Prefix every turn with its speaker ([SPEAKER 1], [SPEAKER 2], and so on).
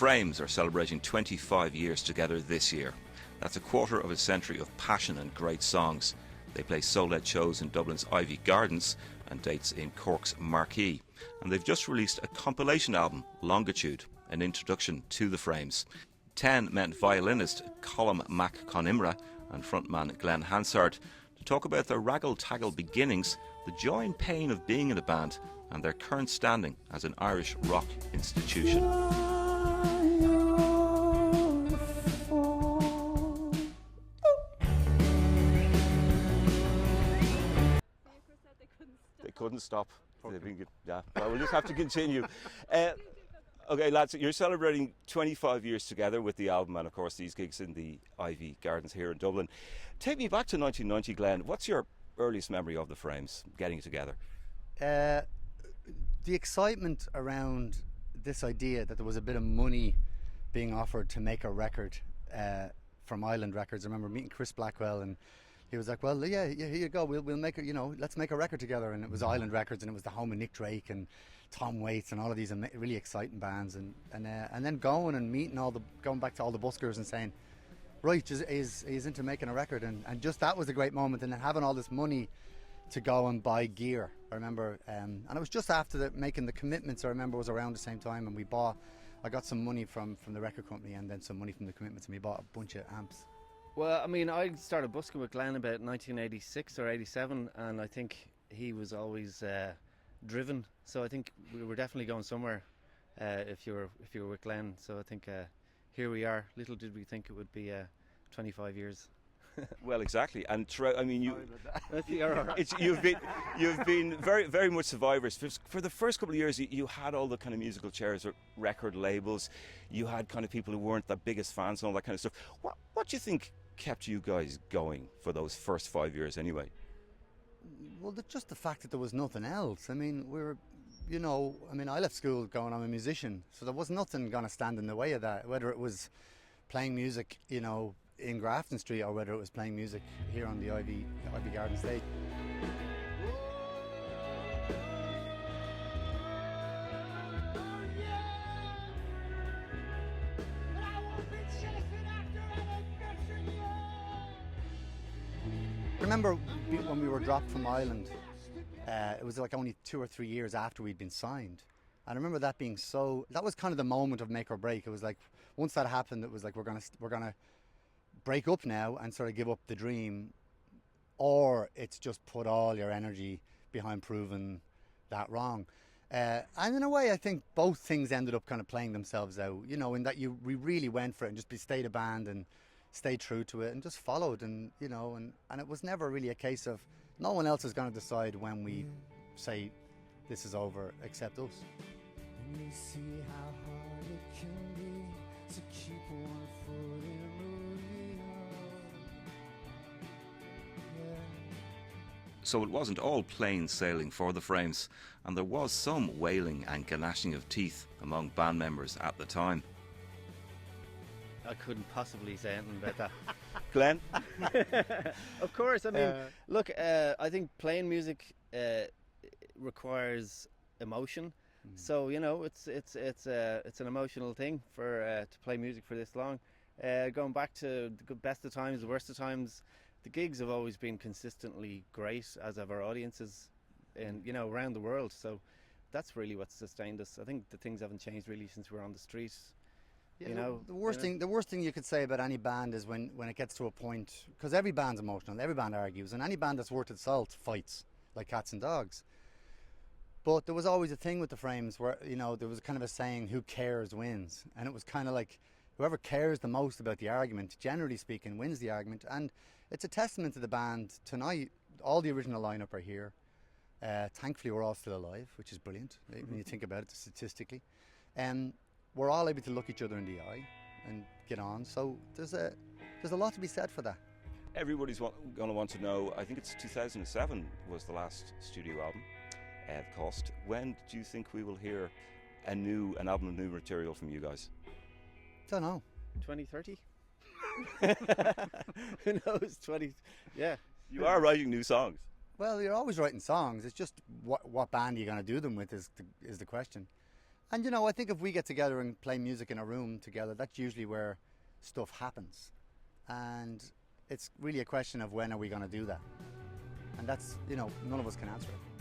[SPEAKER 1] Frames are celebrating 25 years together this year. That's a quarter of a century of passion and great songs. They play soul-led shows in Dublin's Ivy Gardens and dates in Cork's Marquee. And they've just released a compilation album, Longitude, an introduction to the Frames. TEN met violinist Colm MacConimra and frontman Glenn Hansard to talk about their raggle-taggle beginnings, the joy and pain of being in a band, and their current standing as an Irish rock institution. They couldn't stop. Yeah, well, we'll just have to continue. Okay, lads, you're celebrating 25 years together with the album and, of course, these gigs in the Ivy Gardens here in Dublin. Take me back to 1990, Glenn. What's your earliest memory of the Frames getting together?
[SPEAKER 2] The excitement around this idea that there was a bit of money being offered to make a record from Island Records. I remember meeting Chris Blackwell, and he was like, "Well, yeah, here you go. We'll make it. Let's make a record together." And it was Island Records, and it was the home of Nick Drake and Tom Waits and all of these really exciting bands. And then going and meeting going back to all the buskers and saying, "Right, he's into making a record." And just that was a great moment. And then having all this money to go and buy gear. I remember, and it was just after making the commitments. I remember it was around the same time, and I got some money from the record company, and then some money from the commitments, and we bought a bunch of amps.
[SPEAKER 3] Well, I mean, I started busking with Glenn about 1986 or 87, and I think he was always driven. So I think we were definitely going somewhere if you were with Glenn. So I think here we are. Little did we think it would be 25 years.
[SPEAKER 1] Well, exactly, and I mean, you've been very, very much survivors. For the first couple of years, you had all the kind of musical chairs, or record labels. You had kind of people who weren't the biggest fans and all that kind of stuff. What do you think kept you guys going for those first 5 years, anyway?
[SPEAKER 2] Well, just the fact that there was nothing else. I mean, I left school going, I'm a musician, so there was nothing going to stand in the way of that. Whether it was playing music, in Grafton Street, or whether it was playing music here on the Ivy Garden stage. I remember when we were dropped from Ireland, it was like only 2 or 3 years after we'd been signed. And I remember that being that was kind of the moment of make or break. It was like, once that happened, it was like, we're gonna break up now and sort of give up the dream, or it's just put all your energy behind proving that wrong. And in a way, I think both things ended up kind of playing themselves out, in that we really went for it and just stayed a band and stayed true to it and just followed, and it was never really a case of no one else is going to decide when we say this is over except us. And you see how hard it can be to keep one foot in the
[SPEAKER 1] So it wasn't all plain sailing for the Frames, and there was some wailing and gnashing of teeth among band members at the time.
[SPEAKER 3] I couldn't possibly say anything about that.
[SPEAKER 1] Glenn?
[SPEAKER 3] Of course, I mean, look, I think playing music requires emotion. So it's an emotional thing for to play music for this long. Going back to the best of times, the worst of times, the gigs have always been consistently great, as have our audiences, and around the world. So that's really what sustained us. I think the things haven't changed really since we were on the streets.
[SPEAKER 2] The worst thing you could say about any band is when it gets to a point, because every band's emotional, every band argues, and any band that's worth its salt fights like cats and dogs. But there was always a thing with the Frames where there was kind of a saying, "Who cares wins," and it was kind of like, whoever cares the most about the argument, generally speaking, wins the argument. And it's a testament to the band tonight. All the original lineup are here. Thankfully, we're all still alive, which is brilliant when you think about it statistically. We're all able to look each other in the eye and get on. So there's a lot to be said for that.
[SPEAKER 1] Everybody's going to want to know, I think it's 2007 was the last studio album, Cost. When do you think we will hear an album of new material from you guys?
[SPEAKER 2] Don't know.
[SPEAKER 3] 2030? Who knows? Yeah.
[SPEAKER 1] You are writing new songs.
[SPEAKER 2] Well, you're always writing songs. It's just what band are you going to do them with is the question. And you know, I think if we get together and play music in a room together, that's usually where stuff happens. And it's really a question of when are we going to do that? And that's, you know, none of us can answer it.